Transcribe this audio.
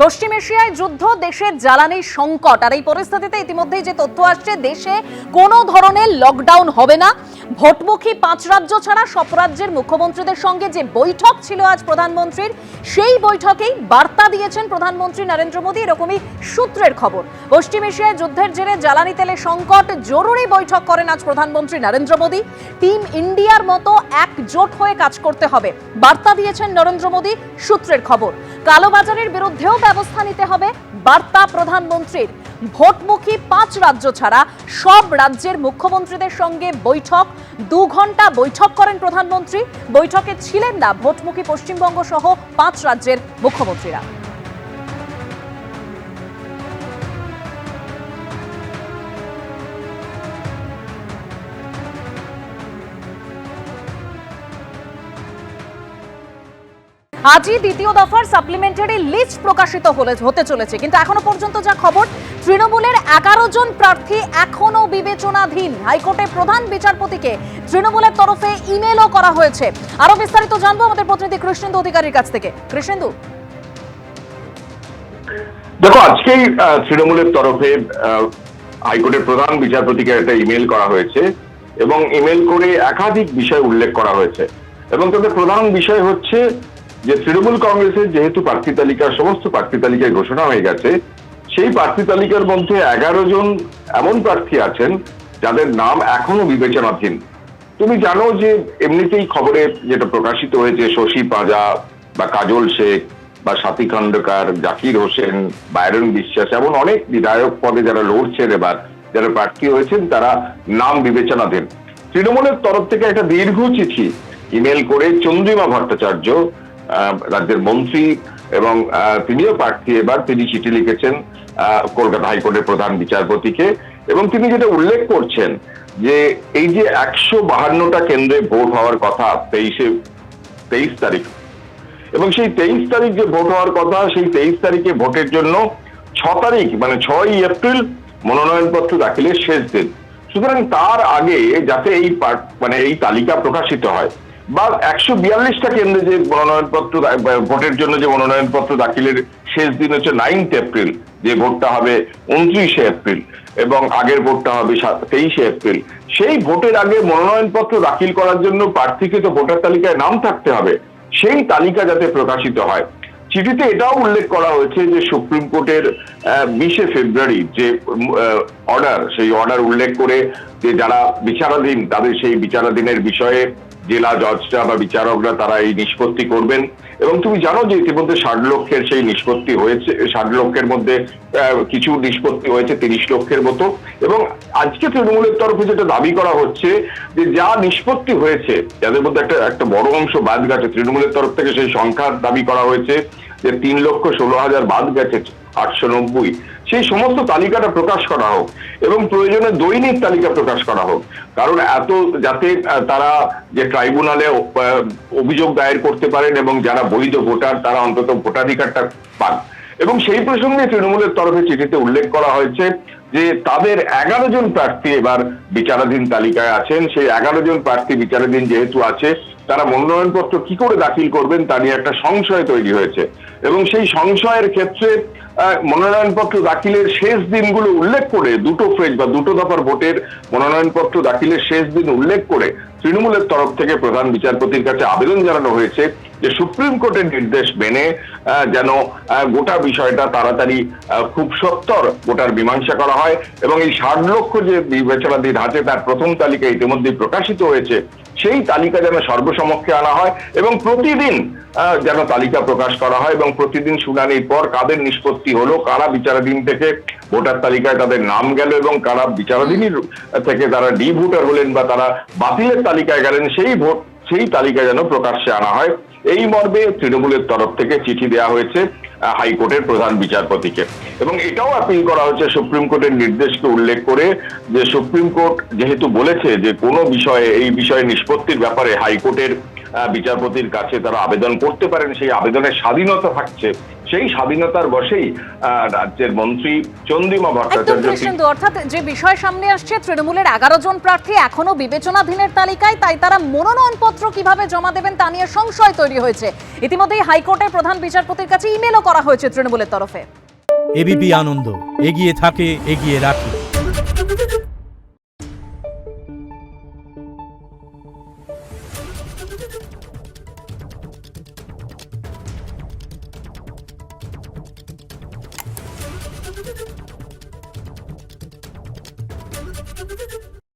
পশ্চিম এশিয়ায় যুদ্ধ, দেশের জ্বালানি সংকট, আর এই পরিস্থিতিতে ইতিমধ্যেই যে তথ্য আসছে দেশে কোনো ধরনের লকডাউন হবে না। ভোটমুখী 5 রাজ্য ছাড়া সব রাজ্যের মুখ্যমন্ত্রীদের সঙ্গে যে বৈঠক ছিল আজ প্রধানমন্ত্রীর, সেই বৈঠকেই বার্তা দিয়েছেন প্রধানমন্ত্রী নরেন্দ্র মোদী, এরকমই সূত্রের খবর। পশ্চিম এশিয়ায় যুদ্ধের জেরে জ্বালানি তেলের সংকট, জরুরি বৈঠক করেন আজ প্রধানমন্ত্রী নরেন্দ্র মোদী। টিম ইন্ডিয়ার মতো একজোট হয়ে কাজ করতে হবে, বার্তা দিয়েছেন নরেন্দ্র মোদী, সূত্রের খবর। কালোবাজারের বিরুদ্ধেও ব্যবস্থা নিতে হবে, বার্তা প্রধানমন্ত্রীর। ভোটমুখী 5 রাজ্য ছাড়া সব রাজ্যের মুখ্যমন্ত্রীদের সঙ্গে বৈঠক, 2 ঘন্টা বৈঠক করেন প্রধানমন্ত্রী। বৈঠকে ছিলেন না ভোটমুখী পশ্চিমবঙ্গ সহ 5 রাজ্যের মুখ্যমন্ত্রীরা। আজই দ্বিতীয় দফার সাপ্লিমেন্টারি লিস্ট প্রকাশিত হতে চলেছে, কিন্তু এখনো পর্যন্ত যা খবর, তৃণমূলের 11 জন প্রার্থী এখনো বিবেচনাধীন। হাইকোর্টে প্রধান বিচারপতিকে তৃণমূলের তরফে ইমেলও করা হয়েছে। আরো বিস্তারিত জানবো আমাদের প্রতিনিধি কৃষ্ণেন্দু অধিকারীর কাছ থেকে। কৃষ্ণেন্দু, দেখো, আজকেই তৃণমূলের তরফে হাইকোর্টের প্রধান বিচারপতিকে একটা ইমেল করা হয়েছে এবং ইমেল করে একাধিক বিষয় উল্লেখ করা হয়েছে। এবং তাদের প্রধান বিষয় হচ্ছে যে তৃণমূল কংগ্রেসের যেহেতু প্রার্থী তালিকার সমস্ত প্রার্থী তালিকায় ঘোষণা হয়ে গেছে, সেই প্রার্থী তালিকার মধ্যে 11 জন এমন প্রার্থী আছেন যাদের নাম এখনো বিবেচনাধীন। তুমি জানো যে এমনিতেই খবরে যেটা প্রকাশিত হয়েছে, শশী পাঁজা বা কাজল শেখ বা সাথী খন্দকার, জাকির হোসেন, বাইরন বিশ্বাস, এমন অনেক বিধায়ক পদে যারা লড়ছেন এবার, যারা প্রার্থী হয়েছেন, তারা নাম বিবেচনাধীন। তৃণমূলের তরফ থেকে একটা দীর্ঘ চিঠি ইমেল করে চন্দ্রিমা ভট্টাচার্য, রাজ্যের মন্ত্রী এবং তিনিও প্রার্থী, এবার তিনি চিঠি লিখেছেন কলকাতা হাইকোর্টের প্রধান বিচারপতিকে। এবং তিনি যেটা উল্লেখ করছেন যে এই যে 152টা কেন্দ্রে ভোট হওয়ার কথা 23 তারিখ, এবং সেই 23 তারিখ যে ভোট হওয়ার কথা, সেই 23 তারিখে ভোটের জন্য 6 তারিখ মানে 6ই এপ্রিল মনোনয়নপত্র দাখিলের শেষ দিন। সুতরাং তার আগে যাতে এই তালিকা প্রকাশিত হয়, বা 142টা কেন্দ্রে যে মনোনয়নপত্র ভোটের জন্য যে মনোনয়নপত্র দাখিলের শেষ দিন হচ্ছে 9 এপ্রিল, যে ভোটটা হবে 29 এপ্রিল এবং আগের ভোটটা হবে 23 এপ্রিল। সেই ভোটের আগে মনোনয়নপত্র দাখিল করার জন্য প্রার্থীকে তো ভোটার তালিকায় নাম থাকতে হবে, সেই তালিকা যাতে প্রকাশিত হয়। চিঠিতে এটাও উল্লেখ করা হয়েছে যে সুপ্রিম কোর্টের 20 ফেব্রুয়ারি যে অর্ডার, সেই অর্ডার উল্লেখ করে যে যারা বিচারাধীন তাদের সেই বিচারাধীনের বিষয়ে জেলা জজরা বা বিচারকরা তারা এই নিষ্পত্তি করবেন। এবং তুমি জানো যে ইতিমধ্যে 60 লক্ষের সেই নিষ্পত্তি হয়েছে, 60 লক্ষের মধ্যে কিছু নিষ্পত্তি হয়েছে 30 লক্ষের মতো। এবং আজকে তৃণমূলের তরফে যেটা দাবি করা হচ্ছে যে যা নিষ্পত্তি হয়েছে, যাদের মধ্যে একটা বড় অংশ বাদ গেছে, তৃণমূলের তরফ থেকে সেই সংখ্যার দাবি করা হয়েছে যে 3,16,000 বাদ গেছে 890, সেই সমস্ত তালিকাটা প্রকাশ করা হোক এবং প্রয়োজনে দৈনিক তালিকা প্রকাশ করা হোক। কারণ যাতে তারা যে ট্রাইব্যুনালে অভিযোগ দায়ের করতে পারেন এবং যারা বৈধ ভোটার তারা অন্তত ভোটাধিকারটা পান। এবং সেই প্রসঙ্গে তৃণমূলের তরফে চিঠিতে উল্লেখ করা হয়েছে যে তাদের 11 জন প্রার্থী এবার বিচারাধীন তালিকায় আছেন। সেই 11 জন প্রার্থী বিচারাধীন যেহেতু আছে, তারা মনোনয়নপত্র কি করে দাখিল করবেন তা নিয়ে একটা সংশয় তৈরি হয়েছে। এবং সেই সংশয়ের ক্ষেত্রে মনোনয়নপত্র দাখিলের শেষ দিনগুলো উল্লেখ করে, দুটো ফেজ বা দুটো দফার ভোটের মনোনয়নপত্র দাখিলের শেষ দিন উল্লেখ করে তৃণমূলের তরফ থেকে প্রধান বিচারপতির কাছে আবেদন জানানো হয়েছে যে সুপ্রিম কোর্টের নির্দেশ মেনে যেন গোটা বিষয়টা তাড়াতাড়ি খুব সত্বর গোটার মীমাংসা করা হয়। এবং এই 60 লক্ষ যে বিবেচনাধীন আছে তার প্রথম তালিকা ইতিমধ্যে প্রকাশিত হয়েছে, সেই তালিকা যেন সর্বসমক্ষে আনা হয় এবং প্রতিদিন যেন তালিকা প্রকাশ করা হয় এবং প্রতিদিন শুনানির পর কাদের নিষ্পত্তি হলো, কারা বিচারাধীন থেকে ভোটার তালিকায় তাদের নাম গেল এবং কারা বিচারাধীন থেকে তারা ডি ভোটার হলেন বা তারা বাতিলের তালিকায় গেলেন, সেই তালিকা যেন প্রকাশ্যে আনা হয়। এই মর্মে তৃণমূলের তরফ থেকে চিঠি দেওয়া হয়েছে হাইকোর্টের প্রধান বিচারপতিকে। এবং এটাও আপিল করা হচ্ছে সুপ্রিম কোর্টের নির্দেশকে উল্লেখ করে যে সুপ্রিম কোর্ট যেহেতু বলেছে যে কোনো বিষয়ে এই বিষয়ে নিষ্পত্তির ব্যাপারে হাইকোর্টের বিচারপতির কাছে তারা আবেদন করতে পারেন, সেই আবেদনের স্বাধীনতা থাকছে। সেই স্বাধীনতার বশেই রাজ্যের মন্ত্রী চন্দ্রিমা একদম ভট্টাচার্য কৃষ্ণেন্দু, অর্থাৎ যে বিষয় সামনে আসছে, তৃণমূলের 11 জন প্রার্থী এখনো বিবেচনাধীনের তালিকায়, তাই তারা মনোনয়নপত্র কিভাবে জমা দেবেন তা নিয়ে সংশয় তৈরি হয়েছে। ইতিমধ্যেই হাইকোর্টের প্রধান বিচারপতির কাছে ইমেলও করা হয়েছে তৃণমূলের তরফে। এবিপি আনন্দ, এগিয়ে থাকে, এগিয়ে রাখে।